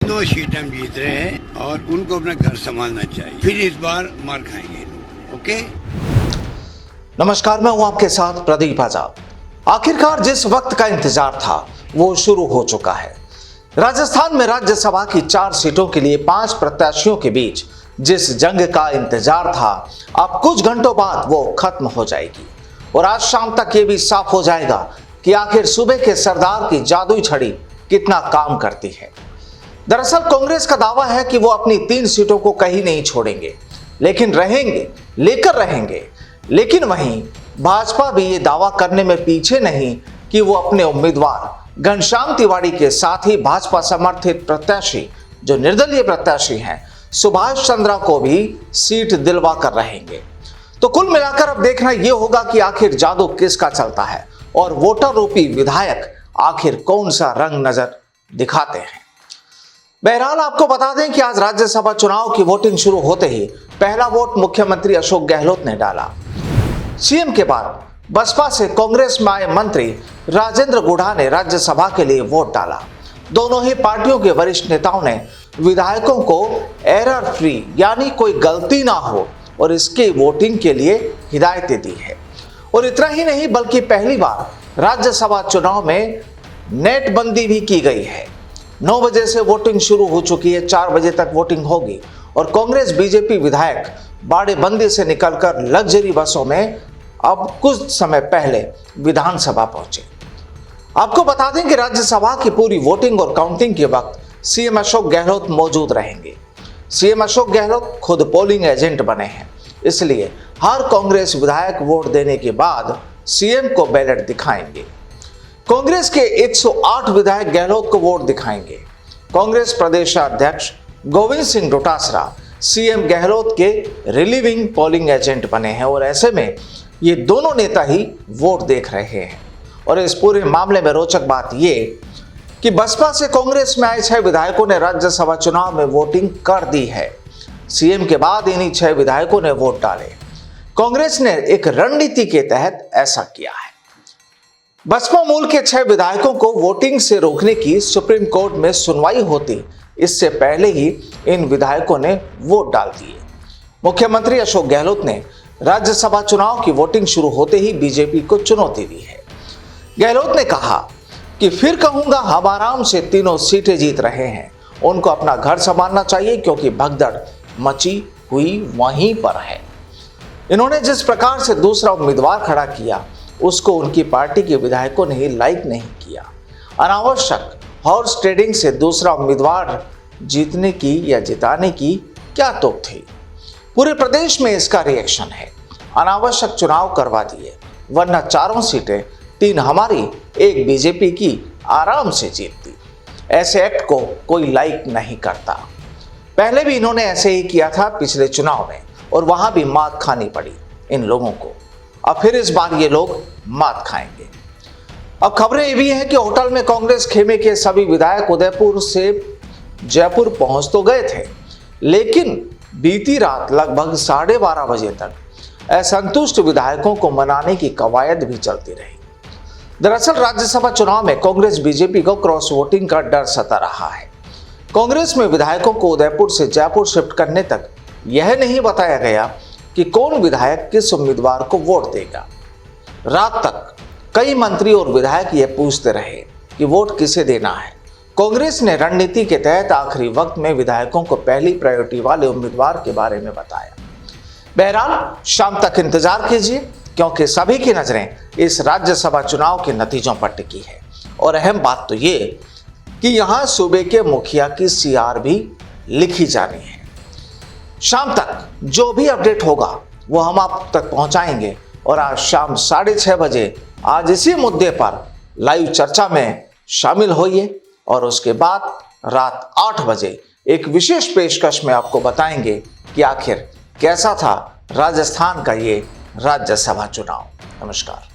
2 seat हम जीत रहे हैं और उनको अपना घर संभालना चाहिए, फिर इस बार मार खाएंगे लोग। ओके, नमस्कार, मैं हूं आपके साथ प्रदीप आजाद। आखिरकार जिस वक्त का इंतजार था वो शुरू हो चुका है। राजस्थान में राज्यसभा की 4 सीटों के लिए 5 प्रत्याशियों के बीच जिस जंग का इंतजार था, अब कुछ घंटों बाद वो खत्म हो जाएगी और आज शाम तक ये भी साफ हो जाएगा कि आखिर सूबे के सरदार की जादुई छड़ी कितना काम करती है। दरअसल कांग्रेस का दावा है कि वो अपनी 3 सीटों को कहीं नहीं छोड़ेंगे, लेकिन लेकर रहेंगे। लेकिन वहीं भाजपा भी ये दावा करने में पीछे नहीं कि वो अपने उम्मीदवार घनश्याम तिवारी के साथ ही भाजपा समर्थित प्रत्याशी, जो निर्दलीय प्रत्याशी हैं, सुभाष चंद्रा को भी सीट दिलवा कर रहेंगे। तो कुल मिलाकर अब देखना यह होगा कि आखिर जादू किसका चलता है और वोटर रूपी विधायक आखिर कौन सा रंग नजर दिखाते हैं। बहरहाल आपको बता दें कि आज राज्यसभा चुनाव की वोटिंग शुरू होते ही पहला वोट मुख्यमंत्री अशोक गहलोत ने डाला। सीएम के बाद बसपा से कांग्रेस में आए मंत्री राजेंद्र गुढ़ा ने राज्यसभा के लिए वोट डाला। दोनों ही पार्टियों के वरिष्ठ नेताओं ने विधायकों को एरर फ्री यानी कोई गलती ना हो और इसके वोटिंग के लिए हिदायतें दी है। और इतना ही नहीं बल्कि पहली बार राज्यसभा चुनाव में नेट बंदी भी की गई है। 9 बजे से वोटिंग शुरू हो चुकी है, 4 बजे तक वोटिंग होगी और कांग्रेस बीजेपी विधायक बाड़े बंदी से निकलकर लग्जरी बसों में अब कुछ समय पहले विधानसभा पहुंचे। आपको बता दें कि राज्यसभा की पूरी वोटिंग और काउंटिंग के वक्त सीएम अशोक गहलोत मौजूद रहेंगे। सीएम अशोक गहलोत खुद पोलिंग एजेंट बने हैं, इसलिए हर कांग्रेस विधायक वोट देने के बाद सीएम को बैलेट दिखाएंगे। कांग्रेस के 108 विधायक गहलोत को वोट दिखाएंगे। कांग्रेस प्रदेशाध्यक्ष गोविंद सिंह डोटासरा सीएम गहलोत के रिलीविंग पोलिंग एजेंट बने हैं और ऐसे में ये दोनों नेता ही वोट देख रहे हैं। और इस पूरे मामले में रोचक बात ये कि बसपा से कांग्रेस में आए 6 विधायकों ने राज्यसभा चुनाव में वोटिंग कर दी है। सीएम के बाद इन्हीं 6 विधायकों ने वोट डाले। कांग्रेस ने एक रणनीति के तहत ऐसा किया है। बसपा मूल के 6 विधायकों को वोटिंग से रोकने की सुप्रीम कोर्ट में सुनवाई होती, इससे पहले ही इन विधायकों ने वोट डाल दिए। मुख्यमंत्री अशोक गहलोत ने राज्यसभा चुनाव की वोटिंग शुरू होते ही बीजेपी को चुनौती दी है। गहलोत ने कहा कि फिर कहूंगा, हम आराम से 3 सीटें जीत रहे हैं, उनको अपना घर संभालना चाहिए क्योंकि भगदड़ मची हुई वहीं पर है। इन्होंने जिस प्रकार से दूसरा उम्मीदवार खड़ा किया उसको उनकी पार्टी के विधायकों ने ही लाइक नहीं किया। अनावश्यक हॉर्स ट्रेडिंग से दूसरा उम्मीदवार जीतने की या जिताने की क्या तुक थी। पूरे प्रदेश में इसका रिएक्शन है। अनावश्यक चुनाव करवा दिए, वरना 4 सीटें 3 हमारी 1 बीजेपी की आराम से जीतती। ऐसे एक्ट को कोई लाइक नहीं करता। पहले भी इन्होंने ऐसे ही किया था पिछले चुनाव में और वहां भी मात खानी पड़ी इन लोगों को। अब फिर इस बार ये लोग मात खाएंगे। अब खबरें ये भी हैं कि होटल में कांग्रेस खेमे के सभी विधायक उदयपुर से जयपुर पहुंच तो गए थे, लेकिन बीती रात लगभग 12:30 बजे तक असंतुष्ट विधायकों को मनाने की कवायद भी चलती रही। दरअसल राज्यसभा चुनाव में कांग्रेस बीजेपी को क्रॉस वोटिंग का डर सता रहा है। कांग्रेस में विधायकों को उदयपुर से जयपुर शिफ्ट करने तक यह नहीं बताया गया कि कौन विधायक किस उम्मीदवार को वोट देगा। रात तक कई मंत्री और विधायक यह पूछते रहे कि वोट किसे देना है। कांग्रेस ने रणनीति के तहत आखिरी वक्त में विधायकों को पहली प्रायोरिटी वाले उम्मीदवार के बारे में बताया। बहरहाल शाम तक इंतजार कीजिए, क्योंकि सभी की नजरें इस राज्यसभा चुनाव के नतीजों पर टिकी है। और अहम बात तो ये कि यहां सूबे के मुखिया की सीआर भी लिखी जानी है। शाम तक जो भी अपडेट होगा वो हम आप तक पहुंचाएंगे और आज शाम 6:30 बजे आज इसी मुद्दे पर लाइव चर्चा में शामिल होइए और उसके बाद रात 8 बजे एक विशेष पेशकश में आपको बताएंगे कि आखिर कैसा था राजस्थान का ये राज्यसभा चुनाव। नमस्कार।